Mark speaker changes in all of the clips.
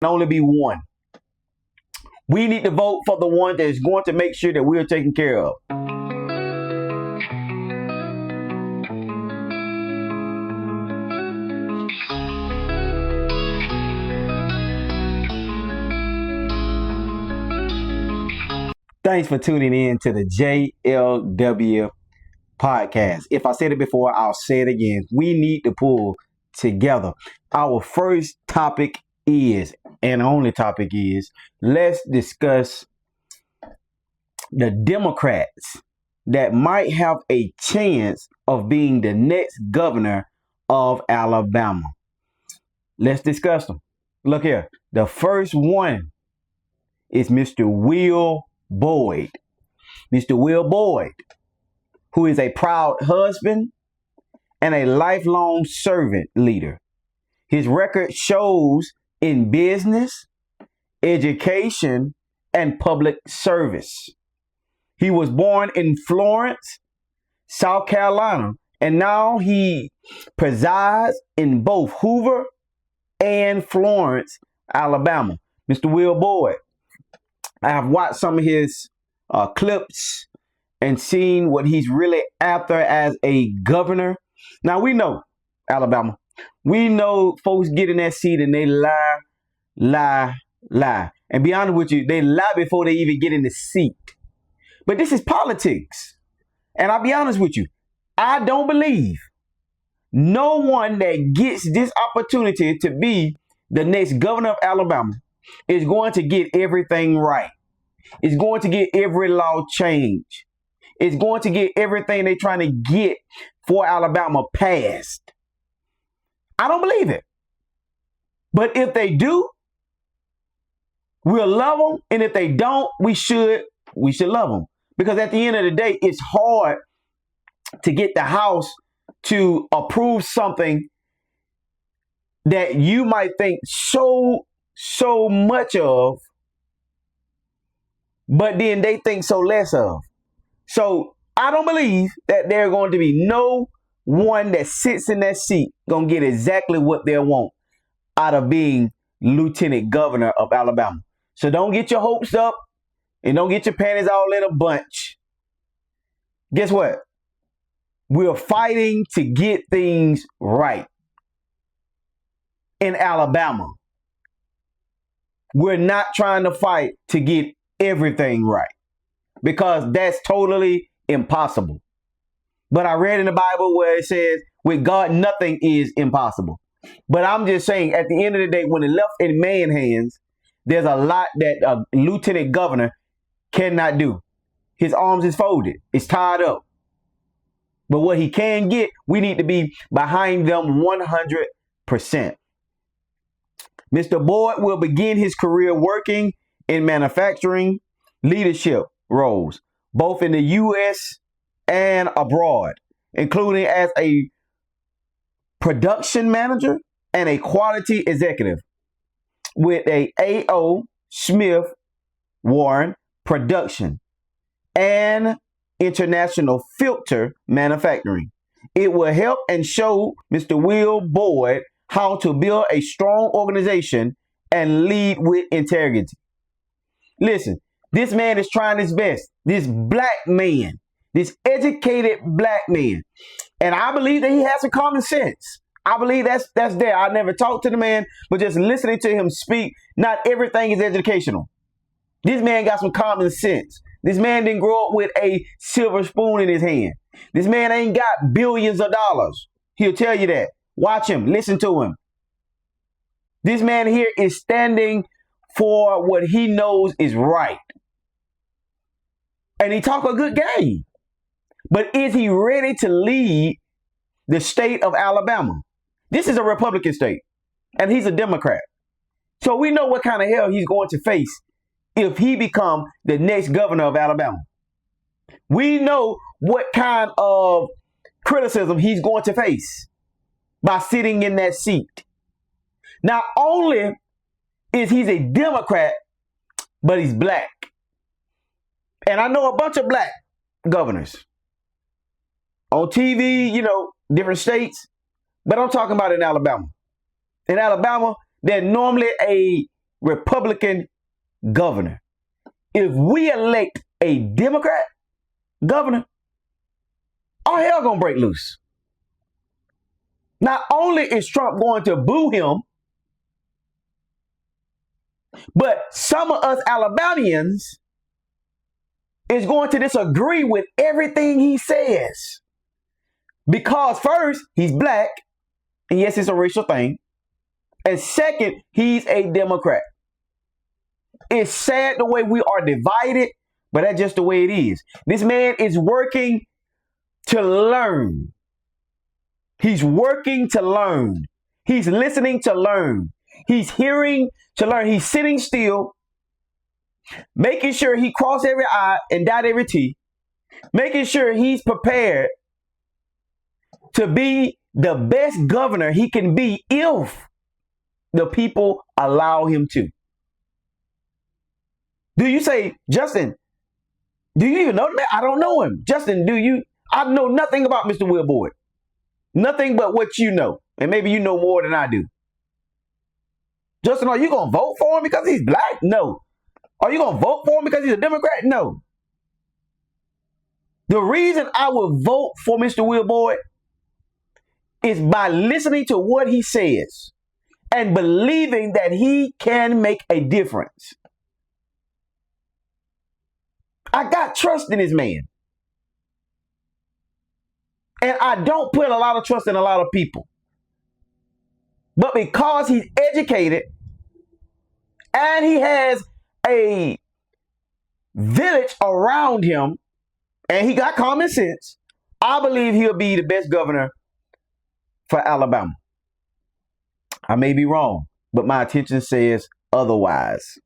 Speaker 1: only be one. We need to vote for the one that is going to make sure that we're taken care of. Thanks for tuning in to the JLW podcast. If I said it before, I'll say it again. We need to pull together. Our first topic is, and only topic is, let's discuss the Democrats that might have a chance of being the next governor of Alabama. Let's discuss them. Look here. The first one is Mr. Will Boyd. Mr. Will Boyd, who is a proud husband and a lifelong servant leader. His record shows in business, education, and public service. He was born in Florence, South Carolina, and now he presides in both Hoover and Florence, Alabama. Mr. Will Boyd. I have watched some of his clips and seen what he's really after as a governor. Now, we know, Alabama, we know folks get in that seat and they lie. And be honest with you, they lie before they even get in the seat. But this is politics. And I'll be honest with you, I don't believe no one that gets this opportunity to be the next governor of Alabama is going to get everything right. It's going to get every law changed. It's going to get everything they're trying to get for Alabama passed. I don't believe it. But if they do, we'll love them. And if they don't, we should love them. Because at the end of the day, it's hard to get the House to approve something that you might think so much of, but then they think so less of. So I don't believe that there are going to be no one that sits in that seat going to get exactly what they want out of being lieutenant governor of Alabama. So don't get your hopes up and don't get your panties all in a bunch. Guess what? We're fighting to get things right in Alabama. We're not trying to fight to get everything right, because that's totally impossible. But I read in the Bible where it says, with God, nothing is impossible. But I'm just saying, at the end of the day, when it left in man's hands, there's a lot that a lieutenant governor cannot do. His arms is folded. It's tied up. But what he can get, we need to be behind them 100%. Mr. Boyd will begin his career working in manufacturing leadership roles, both in the U.S. and abroad, including as a production manager and a quality executive with a A.O. Smith Warren Production and International Filter Manufacturing. It will help and show Mr. Will Boyd how to build a strong organization and lead with integrity. Listen, this man is trying his best. This black man, this educated black man. And I believe that he has some common sense. I believe that's there. I never talked to the man, but just listening to him speak, not everything is educational. This man got some common sense. This man didn't grow up with a silver spoon in his hand. This man ain't got billions of dollars. He'll tell you that. Watch him. Listen to him. This man here is standing for what he knows is right. And he talk a good game. But is he ready to lead the state of Alabama? This is a Republican state, and he's a Democrat. So we know what kind of hell he's going to face if he become the next governor of Alabama. We know what kind of criticism he's going to face by sitting in that seat. Not only is he a Democrat, but he's black. And I know a bunch of black governors on TV, different states, but I'm talking about in Alabama. In Alabama, there's normally a Republican governor. If we elect a Democrat governor, all hell gonna break loose. Not only is Trump going to boo him, but some of us Alabamians is going to disagree with everything he says. Because first, he's black, and yes, it's a racial thing. And second, he's a Democrat. It's sad the way we are divided, but that's just the way it is. This man is working to learn. He's working to learn. He's listening to learn. He's hearing to learn. He's sitting still, making sure he cross every I and dot every T, making sure he's prepared to be the best governor he can be if the people allow him to. Do you say, Justin, do you even know the man? I don't know him. Justin, do you? I know nothing about Mr. Will Boyd. Nothing but what you know. And maybe you know more than I do. Justin, are you going to vote for him because he's black? No. Are you going to vote for him because he's a Democrat? No. The reason I would vote for Mr. Will Boyd is by listening to what he says and believing that he can make a difference. I got trust in this man. And I don't put a lot of trust in a lot of people. But because he's educated and he has a village around him and he got common sense, I believe he'll be the best governor for Alabama. I may be wrong, but my attention says otherwise.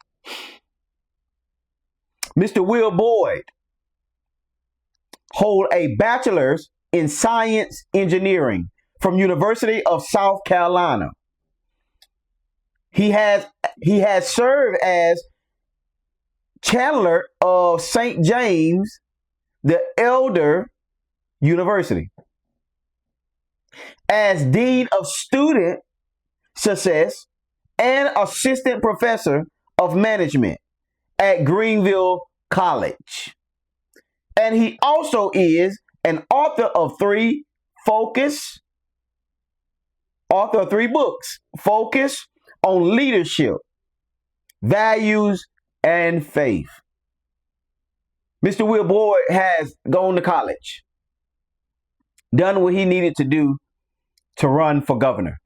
Speaker 1: Mr. Will Boyd hold a bachelor's in science engineering from University of South Carolina. He has served as chancellor of St. James the Elder University, as dean of student success and assistant professor of management at Greenville College. And he also is an author of three books, Focus on Leadership, Values, and Faith. Mr. Will Boyd has gone to college, done what he needed to do to run for governor.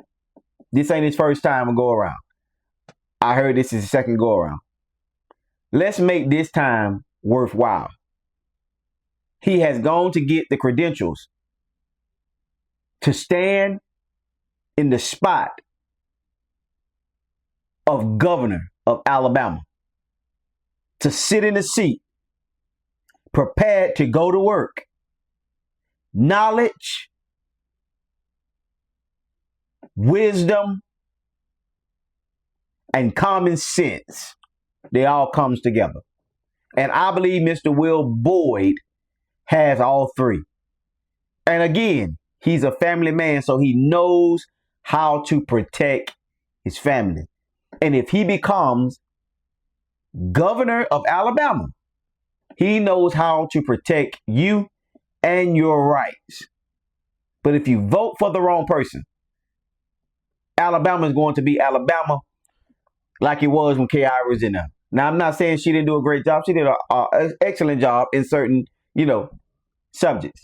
Speaker 1: This ain't his first time to go around. I heard this is his second go around. Let's make this time worthwhile. He has gone to get the credentials to stand in the spot of governor of Alabama, to sit in the seat, prepared to go to work. Knowledge, wisdom, and common sense, they all comes together. And I believe Mr. Will Boyd has all three. And again, he's a family man, so he knows how to protect his family. And if he becomes governor of Alabama, he knows how to protect you and your rights. But if you vote for the wrong person, Alabama is going to be Alabama like it was when K.I. was in there. Now, I'm not saying she didn't do a great job. She did an excellent job in certain, subjects.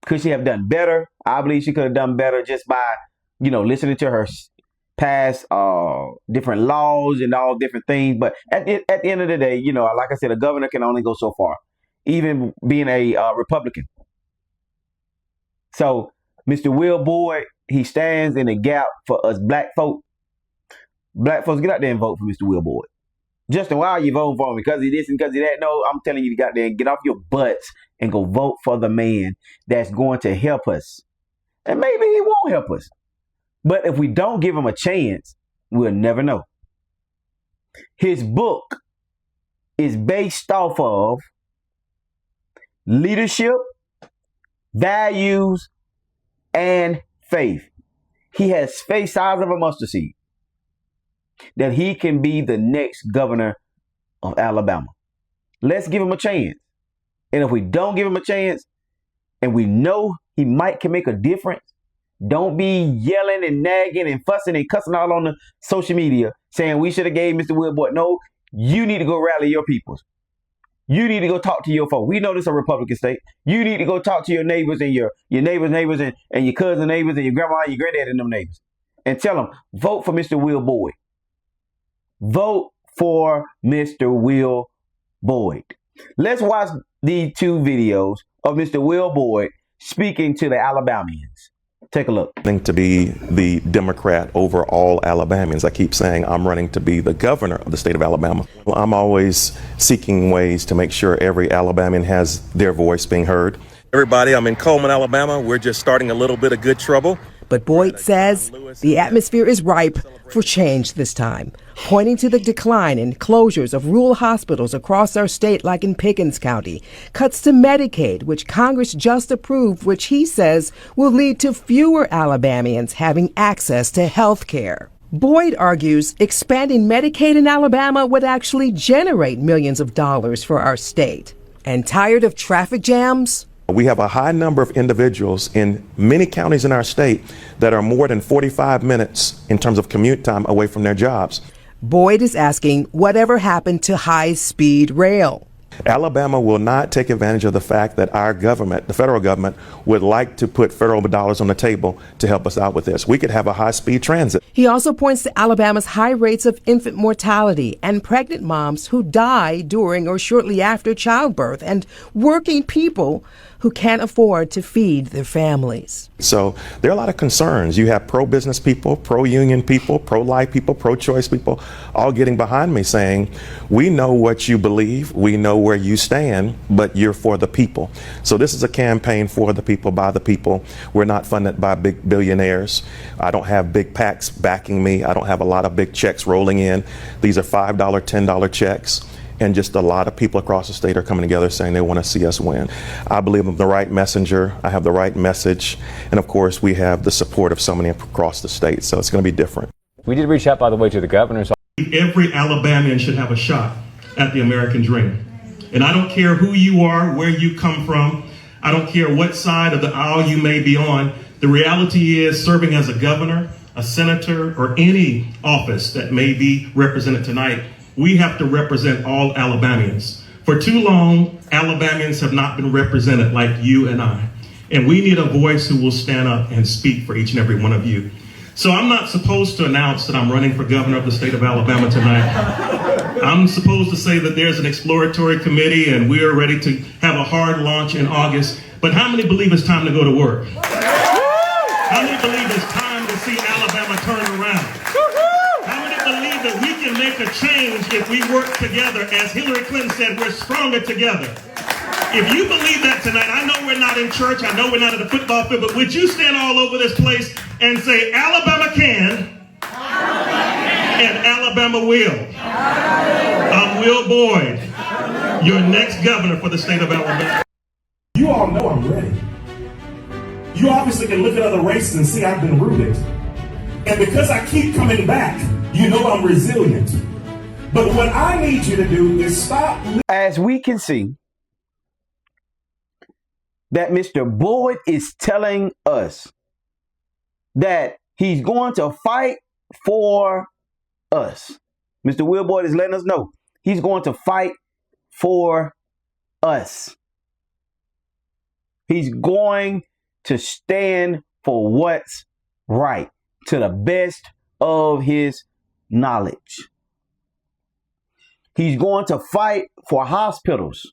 Speaker 1: Could she have done better? I believe she could have done better just by, listening to her past different laws and all different things. But at the end of the day, like I said, a governor can only go so far, even being a Republican. So Mr. Will Boyd, he stands in the gap for us black folk. Black folks, get out there and vote for Mr. Will Boyd. Justin, why are you voting for him? Because of this and because of that? No, I'm telling you to get out there and get off your butts and go vote for the man that's going to help us. And maybe he won't help us. But if we don't give him a chance, we'll never know. His book is based off of leadership, values, and faith. He has faith size of a mustard seed. that he can be the next governor of Alabama. Let's give him a chance. And if we don't give him a chance, and we know he can make a difference, don't be yelling and nagging and fussing and cussing all on the social media saying we should have gave Mr. Will Boyd. No, you need to go rally your peoples. You need to go talk to your folks. We know this is a Republican state. You need to go talk to your neighbors and your neighbors and your cousin neighbors and your grandma and your granddad and them neighbors. And tell them, vote for Mr. Will Boyd. Vote for Mr. Will Boyd. Let's watch these two videos of Mr. Will Boyd speaking to the Alabamians. Take a look.
Speaker 2: Running to be the Democrat over all Alabamians. I keep saying I'm running to be the governor of the state of Alabama. Well, I'm always seeking ways to make sure every Alabamian has their voice being heard. Everybody, I'm in Coleman, Alabama. We're just starting a little bit of good trouble.
Speaker 3: But Boyd says the atmosphere is ripe for change this time, pointing to the decline in closures of rural hospitals across our state, like in Pickens County, cuts to Medicaid, which Congress just approved, which he says will lead to fewer Alabamians having access to health care. Boyd argues expanding Medicaid in Alabama would actually generate millions of dollars for our state. And tired of traffic jams?
Speaker 2: We have a high number of individuals in many counties in our state that are more than 45 minutes in terms of commute time away from their jobs.
Speaker 3: Boyd is asking whatever happened to high-speed rail.
Speaker 2: Alabama will not take advantage of the fact that our government, the federal government, would like to put federal dollars on the table to help us out with this. We could have a high-speed transit.
Speaker 3: He also points to Alabama's high rates of infant mortality and pregnant moms who die during or shortly after childbirth, and working people who can't afford to feed their families.
Speaker 2: So there are a lot of concerns. You have pro-business people, pro-union people, pro-life people, pro-choice people, all getting behind me saying, we know what you believe, we know where you stand, but you're for the people. So this is a campaign for the people, by the people. We're not funded by big billionaires. I don't have big PACs backing me. I don't have a lot of big checks rolling in. These are $5, $10 checks. And just a lot of people across the state are coming together saying they want to see us win. I believe I'm the right messenger. I have the right message. And of course, we have the support of so many across the state. So it's going to be different.
Speaker 4: We did reach out, by the way, to the governor's.
Speaker 5: Every Alabamian should have a shot at the American dream. And I don't care who you are, where you come from. I don't care what side of the aisle you may be on. The reality is, serving as a governor, a senator, or any office that may be represented tonight, we have to represent all Alabamians. For too long, Alabamians have not been represented like you and I. And we need a voice who will stand up and speak for each and every one of you. So I'm not supposed to announce that I'm running for governor of the state of Alabama tonight. I'm supposed to say that there's an exploratory committee and we are ready to have a hard launch in August. But how many believe it's time to go to work? How many believe it's time to see Alabama turn around? That we can make a change if we work together. As Hillary Clinton said, we're stronger together. If you believe that tonight, I know we're not in church, I know we're not at a football field, but would you stand all over this place and say, Alabama can, and Alabama will. I'm Will Boyd, your next governor for the state of Alabama.
Speaker 6: You all know I'm ready. You obviously can look at other races and see I've been rooted. And because I keep coming back, you know I'm resilient. But what I need you to do is stop.
Speaker 1: As we can see, that Mr. Boyd is telling us that he's going to fight for us. Mr. Will Boyd is letting us know he's going to fight for us. He's going to stand for what's right to the best of his knowledge. He's going to fight for hospitals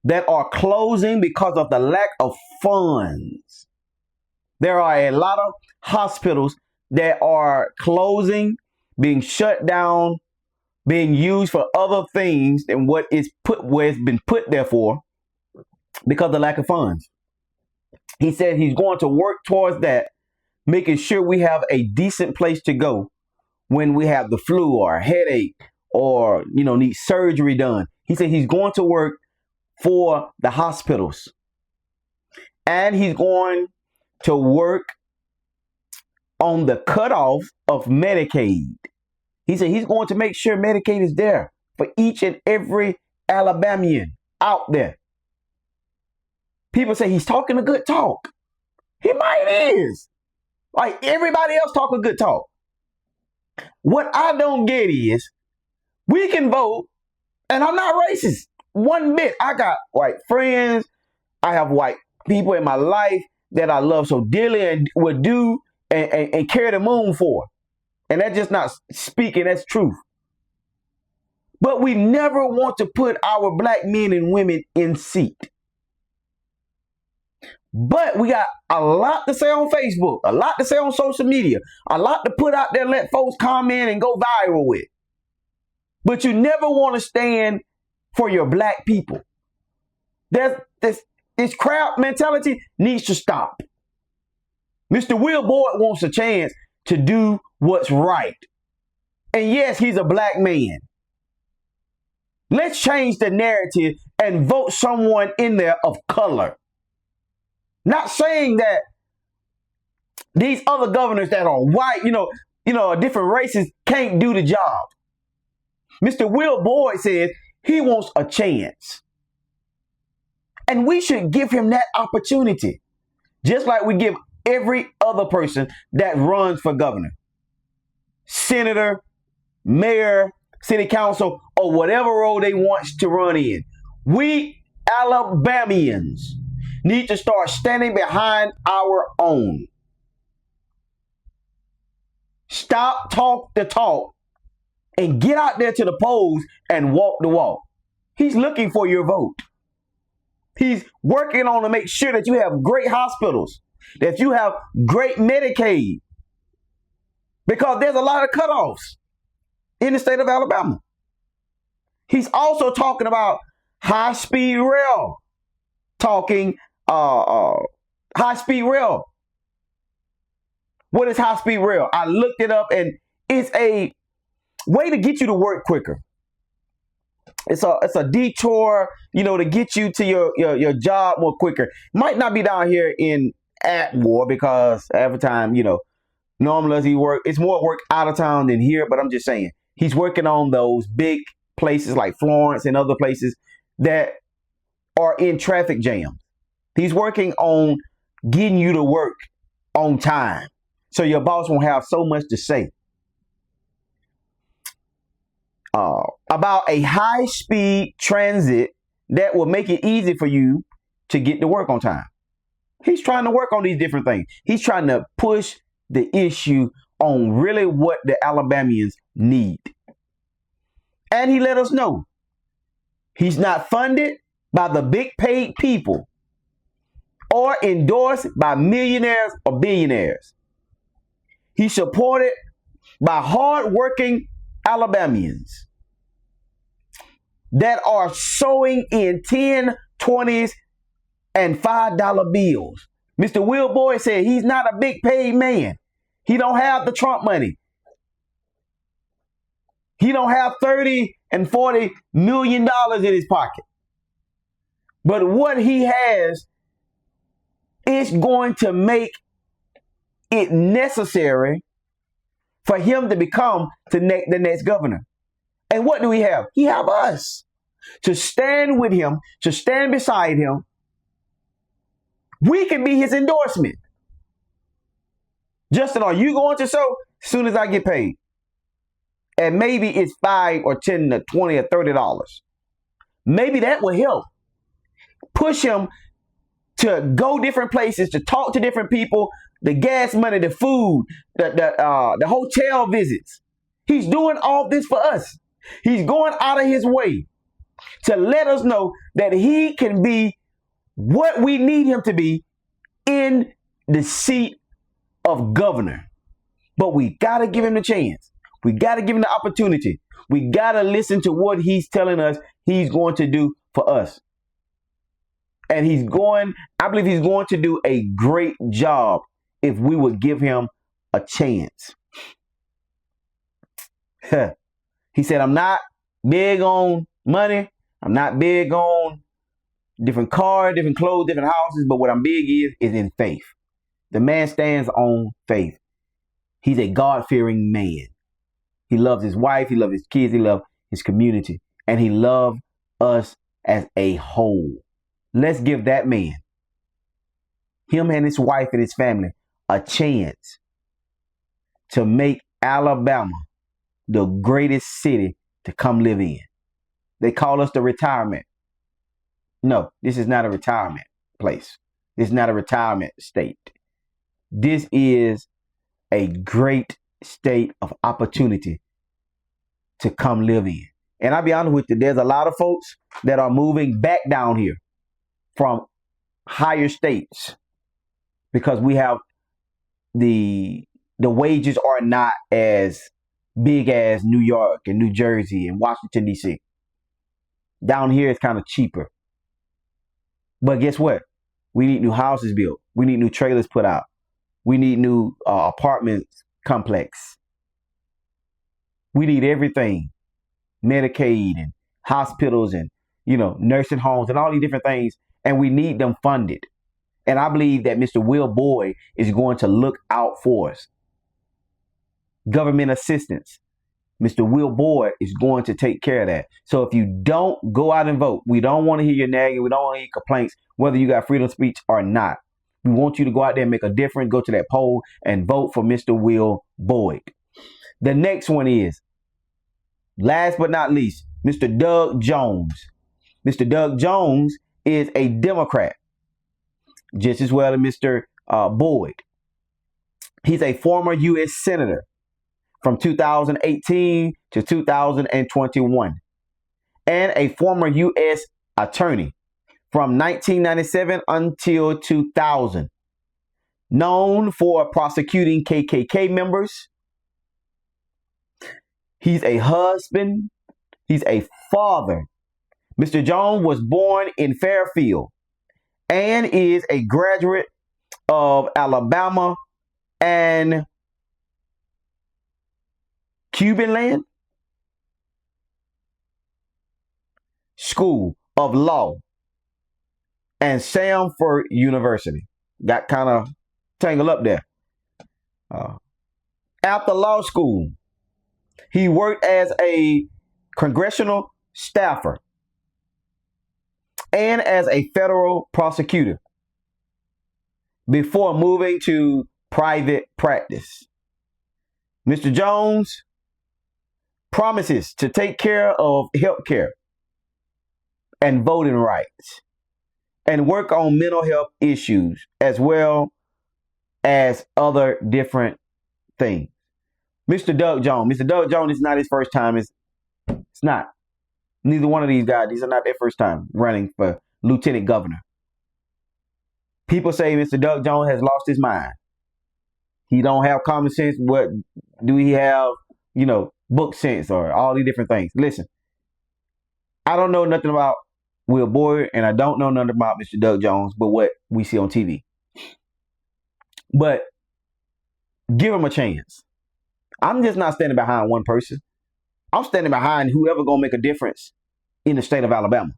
Speaker 1: that are closing because of the lack of funds. There are a lot of hospitals that are closing, being shut down, being used for other things than where it's been put there for because of the lack of funds. He said he's going to work towards that, making sure we have a decent place to go when we have the flu or a headache or, need surgery done. He said he's going to work for the hospitals. And he's going to work on the cutoff of Medicaid. He said he's going to make sure Medicaid is there for each and every Alabamian out there. People say he's talking a good talk. He might is. Like everybody else talk a good talk. What I don't get is we can vote, and I'm not racist one bit. I got white friends. I have white people in my life that I love so dearly and would do and carry the moon for. And that's just not speaking, that's truth. But we never want to put our black men and women in seat. But we got a lot to say on Facebook, a lot to say on social media, a lot to put out there, let folks comment and go viral with. But you never want to stand for your black people. This crowd mentality needs to stop. Mr. Will Boyd wants a chance to do what's right. And yes, he's a black man. Let's change the narrative and vote someone in there of color. Not saying that these other governors that are white, different races can't do the job. Mr. Will Boyd says he wants a chance. And we should give him that opportunity. Just like we give every other person that runs for governor, senator, mayor, city council, or whatever role they want to run in. We Alabamians need to start standing behind our own. Stop talk the talk and get out there to the polls and walk the walk. He's looking for your vote. He's working on to make sure that you have great hospitals, that you have great Medicaid, because there's a lot of cutoffs in the state of Alabama. He's also talking about high-speed rail, high-speed rail. What is high-speed rail? I looked it up, and it's a way to get you to work quicker. It's a detour, to get you to your job more quicker. Might not be down here in Atmore because every time, normally he work, it's more work out of town than here. But I'm just saying, he's working on those big places like Florence and other places that are in traffic jams. He's working on getting you to work on time, so your boss won't have so much to say. About a high-speed transit that will make it easy for you to get to work on time. He's trying to work on these different things. He's trying to push the issue on really what the Alabamians need. And he let us know he's not funded by the big paid people or endorsed by millionaires or billionaires. He's supported by hard-working Alabamians that are sewing in 10, 20s, and $5 bills. Mr. Will Boyd said he's not a big paid man. He don't have the Trump money. He don't have $30 and $40 million in his pocket. But what he has is going to make it necessary for him to become the next governor. And what do we have? He have us to stand with him, to stand beside him. We can be his endorsement. Justin, are you going to sow as soon as I get paid? And maybe it's $5 or $10 or $20 or $30. Maybe that will help push him to go different places, to talk to different people, the gas money, the food, the hotel visits. He's doing all this for us. He's going out of his way to let us know that he can be what we need him to be in the seat of governor. But we got to give him the chance. We got to give him the opportunity. We got to listen to what he's telling us he's going to do for us. And I believe he's going to do a great job if we would give him a chance. He said, I'm not big on money. I'm not big on different cars, different clothes, different houses. But what I'm big is in faith. The man stands on faith. He's a God-fearing man. He loves his wife. He loves his kids. He loves his community. And he loves us as a whole. Let's give that man, him and his wife and his family, a chance to make Alabama the greatest city to come live in. They call us the retirement. No, this is not a retirement place. This is not a retirement state. This is a great state of opportunity to come live in. And I'll be honest with you, there's a lot of folks that are moving back down here from higher states because we have the wages are not as big as New York and New Jersey and Washington, D.C. Down here, it's kind of cheaper. But guess what? We need new houses built. We need new trailers put out. We need new apartment complex. We need everything. Medicaid and hospitals and, nursing homes and all these different things. And we need them funded. And I believe that Mr. Will Boyd is going to look out for us. Government assistance. Mr. Will Boyd is going to take care of that. So if you don't go out and vote, we don't want to hear your nagging. We don't want to hear complaints, whether you got freedom of speech or not. We want you to go out there and make a difference. Go to that poll and vote for Mr. Will Boyd. The next one is, last but not least, Mr. Doug Jones. Mr. Doug Jones is a Democrat, just as well as Mr. Boyd. He's a former U.S. Senator from 2018 to 2021 and a former U.S. Attorney from 1997 until 2000, known for prosecuting KKK members. He's a husband. He's a father. Mr. Jones was born in Fairfield and is a graduate of Alabama and Cuban Land School of Law and Samford University. Got kind of tangled up there. After law school, he worked as a congressional staffer and as a federal prosecutor before moving to private practice. Mr. Jones promises to take care of health care and voting rights and work on mental health issues as well as other different things. Mr. Doug Jones. Mr. Doug Jones is not his first time. It's not. Neither one of these guys, these are not their first time running for lieutenant governor. People say Mr. Doug Jones has lost his mind. He don't have common sense. What do he have, book sense or all these different things? Listen, I don't know nothing about Will Boyd and I don't know nothing about Mr. Doug Jones, but what we see on TV. But give him a chance. I'm just not standing behind one person. I'm standing behind whoever gonna make a difference in the state of Alabama.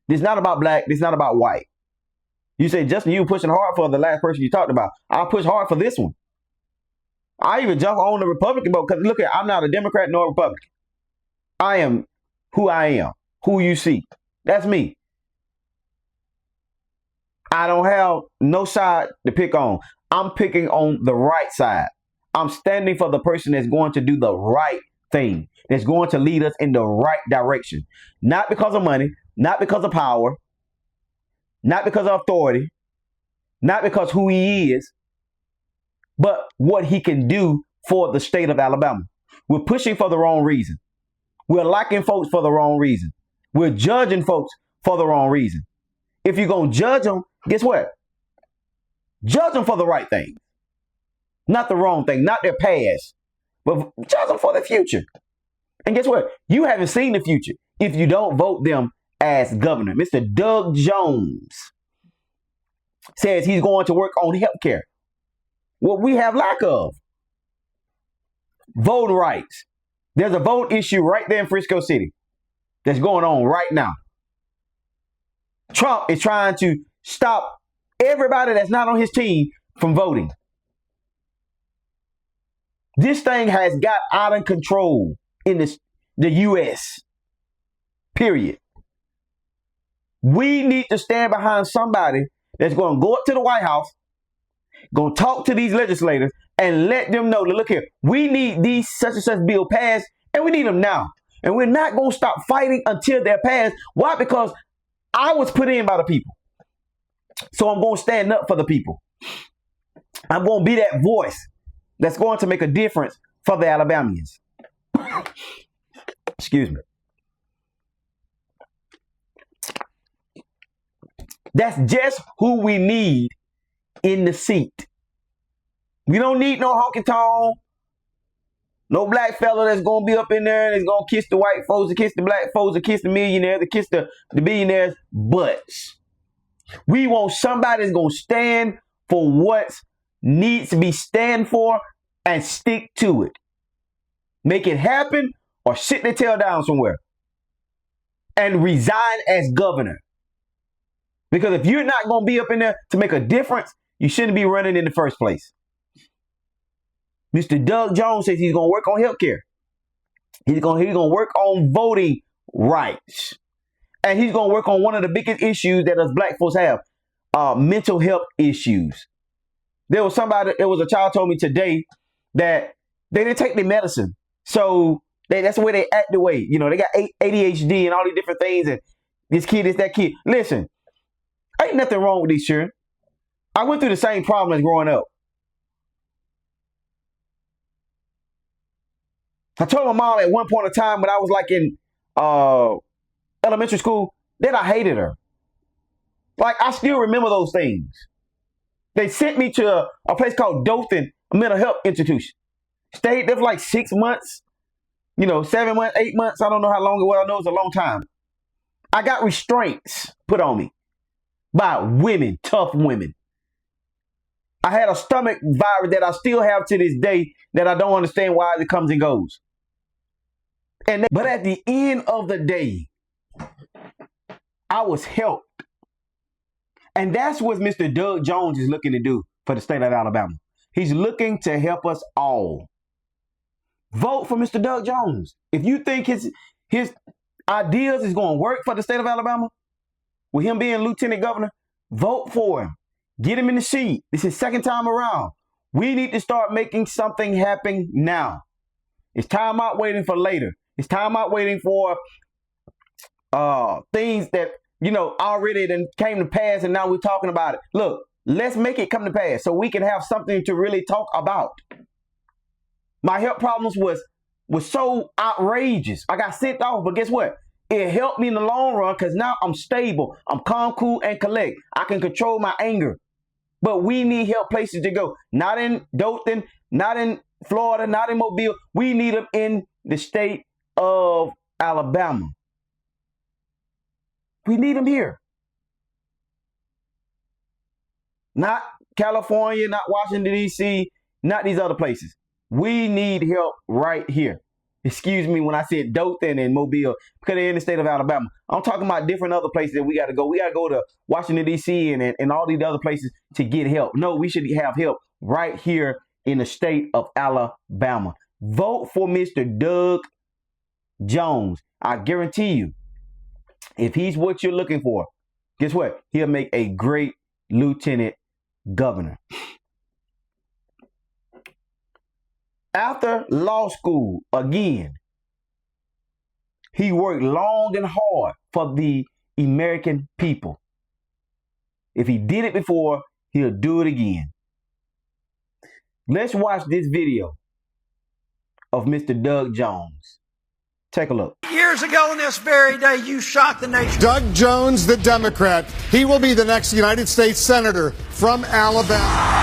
Speaker 1: This is not about black. This is not about white. You say, Justin, you pushing hard for the last person you talked about. I'll push hard for this one. I even jump on the Republican boat because look at, I'm not a Democrat nor a Republican. I am who I am, who you see. That's me. I don't have no side to pick on. I'm picking on the right side. I'm standing for the person that's going to do the right thing, that's going to lead us in the right direction. Not because of money, not because of power, not because of authority, not because who he is, but what he can do for the state of Alabama. We're pushing for the wrong reason. We're liking folks for the wrong reason. We're judging folks for the wrong reason. If you're going to judge them, guess what? Judge them for the right thing. Not the wrong thing, not their past, but judge them for the future. And guess what? You haven't seen the future if you don't vote them as governor. Mr. Doug Jones says he's going to work on health care. What we have lack of. Voting rights. There's a vote issue right there in Frisco City that's going on right now. Trump is trying to stop everybody that's not on his team from voting. This thing has got out of control in the U.S. Period. We need to stand behind somebody that's going to go up to the White House, going to talk to these legislators, and let them know that, look here, we need these such and such bill passed, and we need them now. And we're not going to stop fighting until they're passed. Why? Because I was put in by the people. So I'm going to stand up for the people. I'm going to be that voice that's going to make a difference for the Alabamians. Excuse me. That's just who we need in the seat. We don't need no honky-tonk, no black fella that's going to be up in there and is going to kiss the white folks, to kiss the black folks, to kiss the millionaires, to kiss the billionaires' butts. We want somebody that's going to stand for what needs to be stand for and stick to it. Make it happen or sit their tail down somewhere and resign as governor. Because if you're not going to be up in there to make a difference, you shouldn't be running in the first place. Mr. Doug Jones says he's going to work on health care. He's going to work on voting rights. And he's going to work on one of the biggest issues that us black folks have, mental health issues. There was a child told me today that they didn't take their medicine. So that's the way they act the way. You know, they got ADHD and all these different things. And this kid is that kid. Listen, ain't nothing wrong with these children. I went through the same problem as growing up. I told my mom at one point in time when I was like in elementary school that I hated her. Like, I still remember those things. They sent me to a place called Dothan, a mental health institution. Stayed there for like 6 months, 7 months, 8 months. I don't know how long it was. I know it's a long time. I got restraints put on me by women, tough women. I had a stomach virus that I still have to this day that I don't understand why it comes and goes. But at the end of the day, I was helped. And that's what Mr. Doug Jones is looking to do for the state of Alabama. He's looking to help us all. Vote for Mr. Doug Jones. If you think his ideas is going to work for the state of Alabama, with him being lieutenant governor, vote for him. Get him in the seat. This is second time around. We need to start making something happen now. It's time out waiting for later. It's time out waiting for things that, already then came to pass and now we're talking about it. Look, let's make it come to pass so we can have something to really talk about. My health problems was so outrageous. I got sent off, but guess what? It helped me in the long run because now I'm stable. I'm calm, cool, and collect. I can control my anger. But we need help places to go. Not in Dothan, not in Florida, not in Mobile. We need them in the state of Alabama. We need them here. Not California, not Washington, D.C., not these other places. We need help right here. Excuse me when I said Dothan and Mobile, because they're in the state of Alabama. I'm talking about different other places that we got to go. We got to go to Washington, D.C. and all these other places to get help. No, we should have help right here in the state of Alabama. Vote for Mr. Doug Jones. I guarantee you, if he's what you're looking for, guess what? He'll make a great lieutenant governor. After law school, again, he worked long and hard for the American people. If he did it before, he'll do it again. Let's watch this video of Mr. Doug Jones. Take a look.
Speaker 7: Years ago on this very day, you shocked the nation.
Speaker 8: Doug Jones, the Democrat. He will be the next United States Senator from Alabama.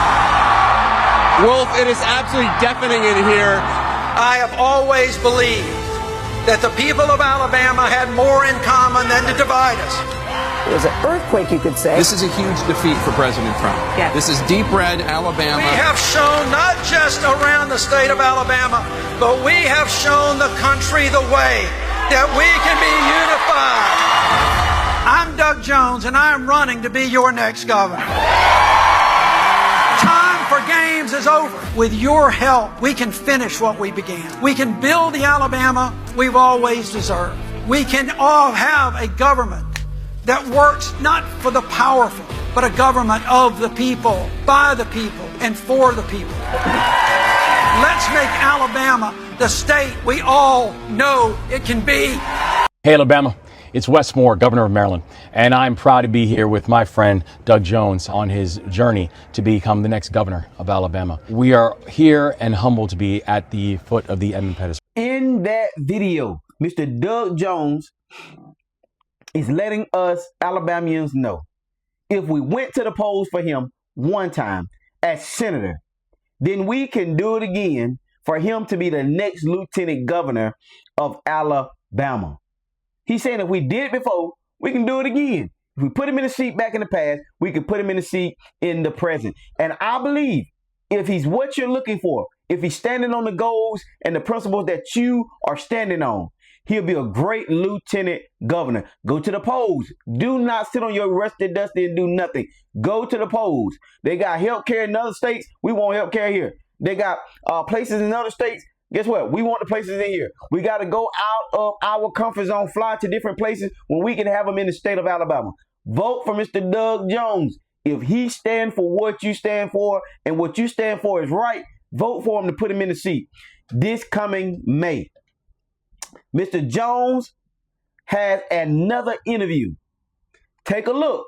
Speaker 9: Wolf, it is absolutely deafening in here.
Speaker 7: I have always believed that the people of Alabama had more in common than to divide us.
Speaker 3: It was an earthquake, you could say.
Speaker 9: This is a huge defeat for President Trump.
Speaker 3: Yeah.
Speaker 9: This is deep red Alabama.
Speaker 7: We have shown not just around the state of Alabama, but we have shown the country the way that we can be unified. I'm Doug Jones, and I am running to be your next governor. Time for game. games is over. With your help, we can finish what we began. We can build the Alabama we've always deserved. We can all have a government that works not for the powerful, but a government of the people, by the people, and for the people. Let's make Alabama the state we all know it can be.
Speaker 4: Hey, Alabama. It's Wes Moore, Governor of Maryland, and I'm proud to be here with my friend Doug Jones on his journey to become the next governor of Alabama. We are here and humbled to be at the foot of the Edmund Pettus.
Speaker 1: In that video, Mr. Doug Jones is letting us Alabamians know if we went to the polls for him one time as senator, then we can do it again for him to be the next lieutenant governor of Alabama. He's saying if we did it before, we can do it again. If we put him in the seat back in the past, we can put him in the seat in the present. And I believe if he's what you're looking for, if he's standing on the goals and the principles that you are standing on, he'll be a great lieutenant governor. Go to the polls. Do not sit on your rusty dusty and do nothing. Go to the polls. They got health care in other states. We want health care here. They got places in other states. Guess what? We want the places in here. We got to go out of our comfort zone, fly to different places when we can have them in the state of Alabama. Vote for Mr. Doug Jones. If he stands for what you stand for and what you stand for is right, vote for him to put him in the seat this coming May. Mr. Jones has another interview. Take a look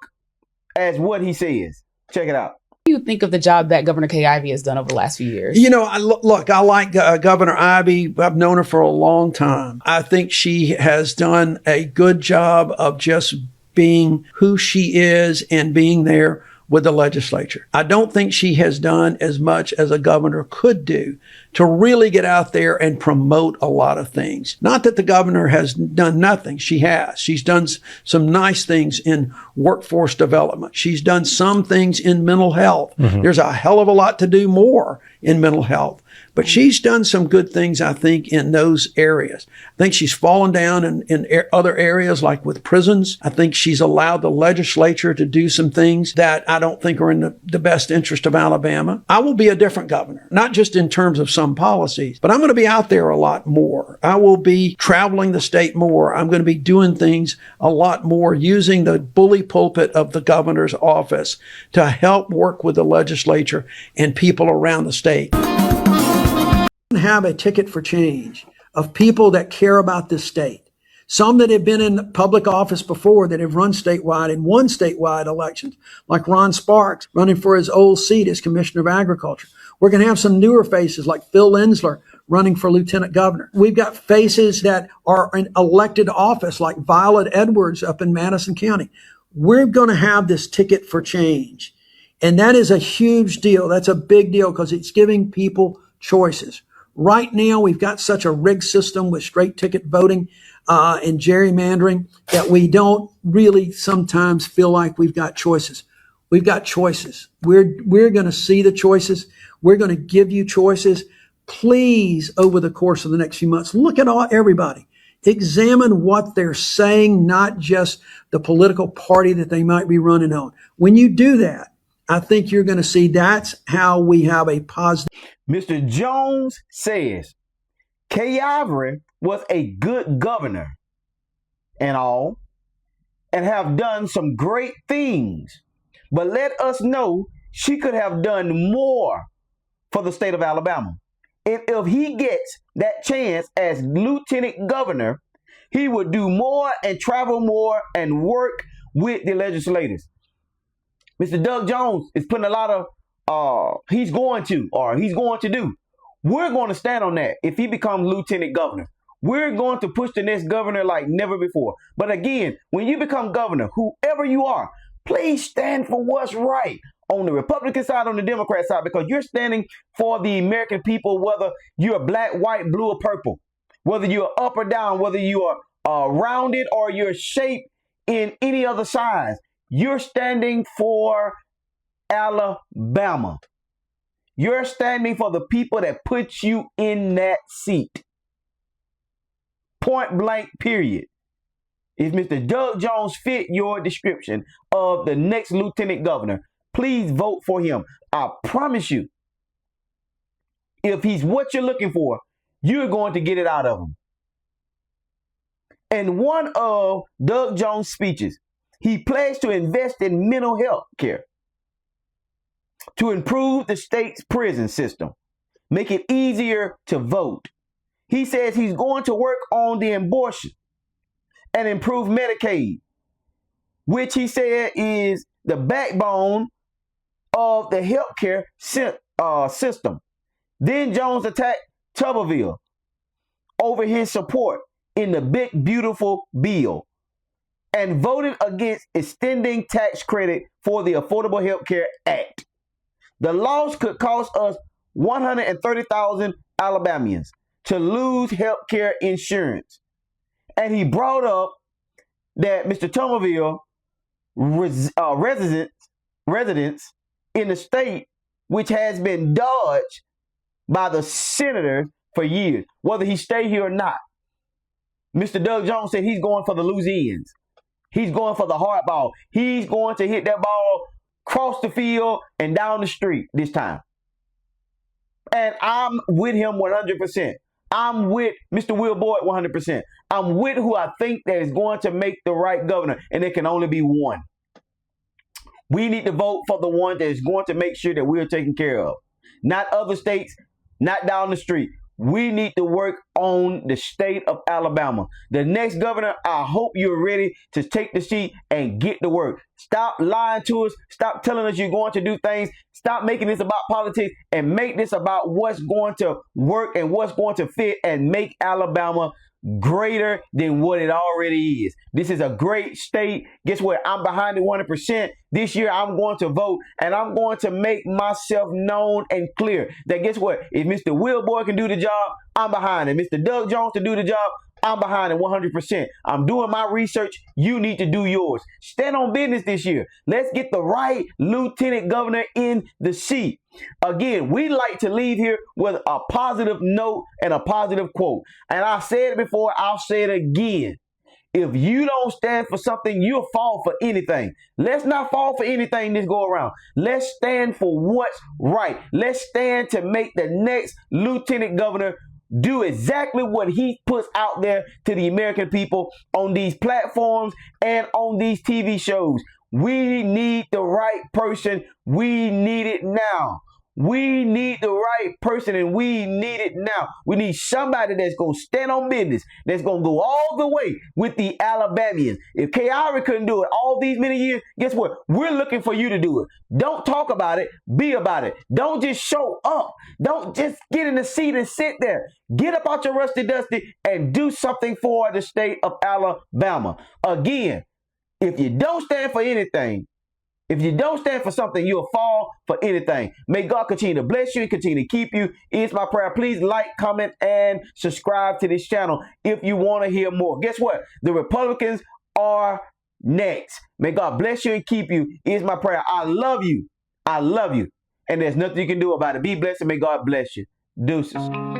Speaker 1: at what he says. Check it out.
Speaker 10: What do you think of the job that Governor Kay Ivey has done over the last few years?
Speaker 11: You know, I like Governor Ivey. I've known her for a long time. I think she has done a good job of just being who she is and being there with the legislature. I don't think she has done as much as a governor could do to really get out there and promote a lot of things. Not that the governor has done nothing. She has. She's done some nice things in workforce development. She's done some things in mental health. Mm-hmm. There's a hell of a lot to do more in mental health. But she's done some good things, I think, in those areas. I think she's fallen down in other areas, like with prisons. I think she's allowed the legislature to do some things that I don't think are in the best interest of Alabama. I will be a different governor, not just in terms of some policies, but I'm going to be out there a lot more. I will be traveling the state more. I'm going to be doing things a lot more, using the bully pulpit of the governor's office to help work with the legislature and people around the state. Have a ticket for change of people that care about this state. Some that have been in public office before, that have run statewide and won statewide elections, like Ron Sparks running for his old seat as Commissioner of Agriculture. We're going to have some newer faces like Phil Lensler running for lieutenant governor. We've got faces that are in elected office like Violet Edwards up in Madison County. We're going to have this ticket for change. And that is a huge deal. That's a big deal because it's giving people choices. Right now, we've got such a rigged system with straight ticket voting and gerrymandering that we don't really sometimes feel like we've got choices. We've got choices. We're going to see the choices. We're going to give you choices. Please, over the course of the next few months, look at everybody. Examine what they're saying, not just the political party that they might be running on. When you do that, I think you're going to see that's how we have a positive.
Speaker 1: Mr. Jones says Kay Ivey was a good governor and all, and have done some great things. But let us know she could have done more for the state of Alabama. And if he gets that chance as lieutenant governor, he would do more and travel more and work with the legislators. Mr. Doug Jones is putting a lot of he's going to do. We're going to stand on that if he becomes lieutenant governor. We're going to push the next governor like never before. But again, when you become governor, whoever you are, please stand for what's right on the Republican side, on the Democrat side, because you're standing for the American people, whether you're black, white, blue, or purple, whether you're up or down, whether you are rounded or you're shaped in any other size. You're standing for Alabama. You're standing for the people that put you in that seat. Point blank, period. If Mr. Doug Jones fit your description of the next lieutenant governor, please vote for him. I promise you, if he's what you're looking for, you're going to get it out of him. In one of Doug Jones' speeches, he pledged to invest in mental health care, to improve the state's prison system, make it easier to vote. He says he's going to work on the abortion and improve Medicaid, which he said is the backbone of the healthcare system. Then Jones attacked Tuberville over his support in the big, beautiful bill and voted against extending tax credit for the Affordable Health Care Act. The loss could cost us 130,000 Alabamians to lose health care insurance. And he brought up that Mr. Tuberville residents in the state, which has been dodged by the senators for years, whether he stay here or not. Mr. Doug Jones said he's going for the loose ends. He's going for the hard ball. He's going to hit that ball across the field and down the street this time. And I'm with him 100%. I'm with Mr. Will Boyd 100%. I'm with who I think that is going to make the right governor, and there can only be one. We need to vote for the one that is going to make sure that we're taken care of. Not other states, not down the street. We need to work on the state of Alabama. The next governor, I hope you're ready to take the seat and get to work. Stop lying to us. Stop telling us you're going to do things. Stop making this about politics and make this about what's going to work and what's going to fit and make Alabama greater than what it already is. This is a great state. Guess what? I'm behind it 100%. This year I'm going to vote, and I'm going to make myself known and clear that guess what? If Mr. Will Boyd can do the job, I'm behind him. Mr. Doug Jones to do the job, I'm behind it 100%. I'm doing my research. You need to do yours. Stand on business this year. Let's get the right lieutenant governor in the seat. Again, we like to leave here with a positive note and a positive quote. And I said it before, I'll say it again. If you don't stand for something, you'll fall for anything. Let's not fall for anything this go around. Let's stand for what's right. Let's stand to make the next lieutenant governor do exactly what he puts out there to the American people on these platforms and on these TV shows. We need the right person. We need it now. We need the right person, and we need it now. We need somebody that's going to stand on business, that's going to go all the way with the Alabamians. If K.I.R. couldn't do it all these many years, guess what? We're looking for you to do it. Don't talk about it. Be about it. Don't just show up. Don't just get in the seat and sit there. Get up out your rusty dusty and do something for the state of Alabama. Again, if you don't stand for anything, if you don't stand for something, you'll fall for anything. May God continue to bless you and continue to keep you. It's my prayer. Please like, comment, and subscribe to this channel if you want to hear more. Guess what? The Republicans are next. May God bless you and keep you. It's my prayer. I love you. I love you. And there's nothing you can do about it. Be blessed and may God bless you. Deuces.